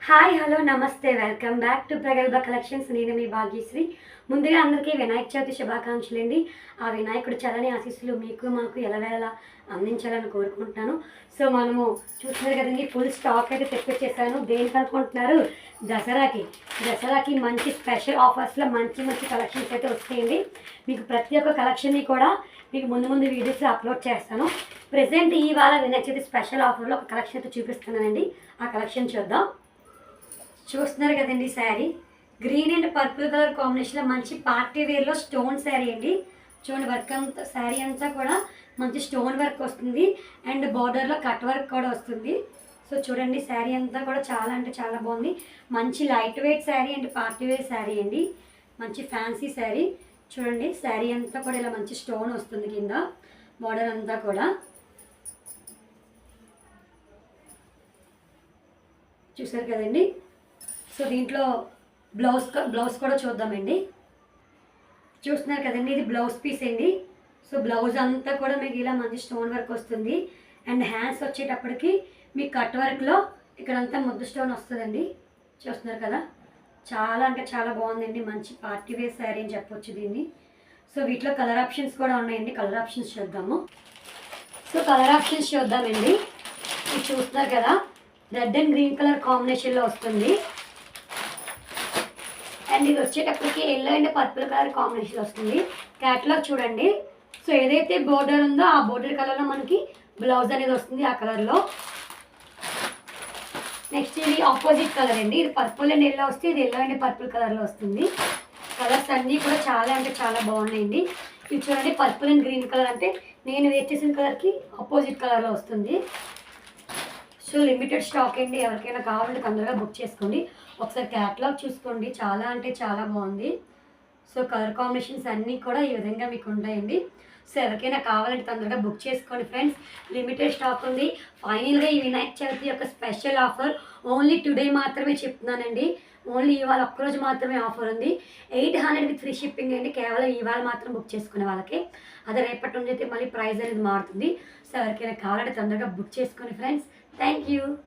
Hi hello నమస్తే welcome back to ప్రగల్భ collections. నేను మీ భాగ్యశ్రీ. ముందుగా అందరికీ వినాయక చవితి శుభాకాంక్షలు అండి. ఆ వినాయకుడు చల్లని ఆశీస్సులు మీకు మాకు ఎలవేళ అందించాలని కోరుకుంటున్నాను. సో మనము చూస్తున్నారు కదండి, ఫుల్ స్టాక్ అయితే తెప్పించేసాను. దేనికి అనుకుంటున్నారు? దసరాకి మంచి స్పెషల్ ఆఫర్స్లో మంచి మంచి కలెక్షన్స్ అయితే వస్తాయండి. మీకు ప్రతి ఒక్క కలెక్షన్ని కూడా మీకు ముందు వీడియోస్లో అప్లోడ్ చేస్తాను. ప్రజెంట్ ఇవాళ వినాయక చవితి స్పెషల్ ఆఫర్లో ఒక కలెక్షన్ అయితే చూపిస్తున్నానండి. ఆ కలెక్షన్ చూద్దాం. చూస్తున్నారు కదండి, sari green and purple colour కాంబినేషన్లో మంచి పార్టీ వేర్లో స్టోన్ శారీ అండి. చూడండి, వర్క్ అంతా శారీ అంతా కూడా మంచి స్టోన్ వర్క్ వస్తుంది అండ్ బార్డర్లో కట్ వర్క్ కూడా వస్తుంది. సో చూడండి, శారీ అంతా కూడా చాలా అంటే చాలా బాగుంది. మంచి light weight sari and party wear sari అండి. మంచి ఫ్యాన్సీ శారీ. చూడండి, శారీ అంతా కూడా ఇలా మంచి స్టోన్ వస్తుంది కింద బార్డర్ అంతా కూడా. చూసారు కదండి. సో దీంట్లో బ్లౌజ్ కూడా చూద్దామండి. చూస్తున్నారు కదండి, ఇది బ్లౌజ్ పీస్ అండి. సో బ్లౌజ్ అంతా కూడా మీకు ఇలా మంచి స్టోన్ వర్క్ వస్తుంది అండ్ హ్యాండ్స్ వచ్చేటప్పటికి మీ కట్ వర్క్లో ఇక్కడంతా ముద్దు స్టోన్ వస్తుందండి. చూస్తున్నారు కదా, చాలా అంటే చాలా బాగుందండి. మంచి పార్టీ వేర్ శారీ అని చెప్పొచ్చు దీన్ని. సో వీటిలో కలర్ ఆప్షన్స్ కూడా ఉన్నాయండి. కలర్ ఆప్షన్స్ చూద్దాము. సో కలర్ ఆప్షన్స్ చూద్దామండి. ఇది చూస్తున్నారు కదా, రెడ్ అండ్ గ్రీన్ కలర్ కాంబినేషన్లో వస్తుంది అండ్ ఇది వచ్చేటప్పటికి yellow and purple colour combination వస్తుంది. క్యాటలాగ్ చూడండి. సో ఏదైతే బోర్డర్ ఉందో ఆ బోర్డర్ కలర్లో మనకి బ్లౌజ్ అనేది వస్తుంది ఆ కలర్లో. నెక్స్ట్ ఇది ఆపోజిట్ కలర్ అండి. ఇది పర్పుల్ అండ్ ఎల్లో వస్తే ఇది ఎల్లో అండ్ పర్పుల్ కలర్లో వస్తుంది. కలర్స్ అన్నీ కూడా చాలా అంటే చాలా బాగున్నాయండి. ఇది చూడండి, పర్పుల్ అండ్ గ్రీన్ కలర్ అంటే నేను వేర్ చేసిన కలర్కి ఆపోజిట్ కలర్లో వస్తుంది. సో లిమిటెడ్ స్టాక్ అండి. ఎవరికైనా కావాలంటే తొందరగా బుక్ చేసుకోండి. ఒకసారి క్యాటలాగ్ చూసుకోండి, చాలా అంటే చాలా బాగుంది. సో కలర్ కాంబినేషన్స్ అన్నీ కూడా ఈ విధంగా మీకు ఉంటాయండి. సో ఎవరికైనా కావాలంటే తొందరగా బుక్ చేసుకోండి ఫ్రెండ్స్. లిమిటెడ్ స్టాక్ ఉంది. ఫైనల్గా ఈ వినాయక చవితి యొక్క స్పెషల్ ఆఫర్ ఓన్లీ టుడే మాత్రమే చెప్తున్నానండి. ఓన్లీ ఇవాళ ఒక్కరోజు మాత్రమే ఆఫర్ ఉంది. 800 విత్ ఫ్రీ షిప్పింగ్ అండి. కేవలం ఇవాళ మాత్రం బుక్ చేసుకునే వాళ్ళకి. అదే రేపటి నుంచి అయితే మళ్ళీ ప్రైస్ అనేది మారుతుంది. సో ఎవరికైనా కావాలంటే తొందరగా బుక్ చేసుకోండి ఫ్రెండ్స్. Thank you.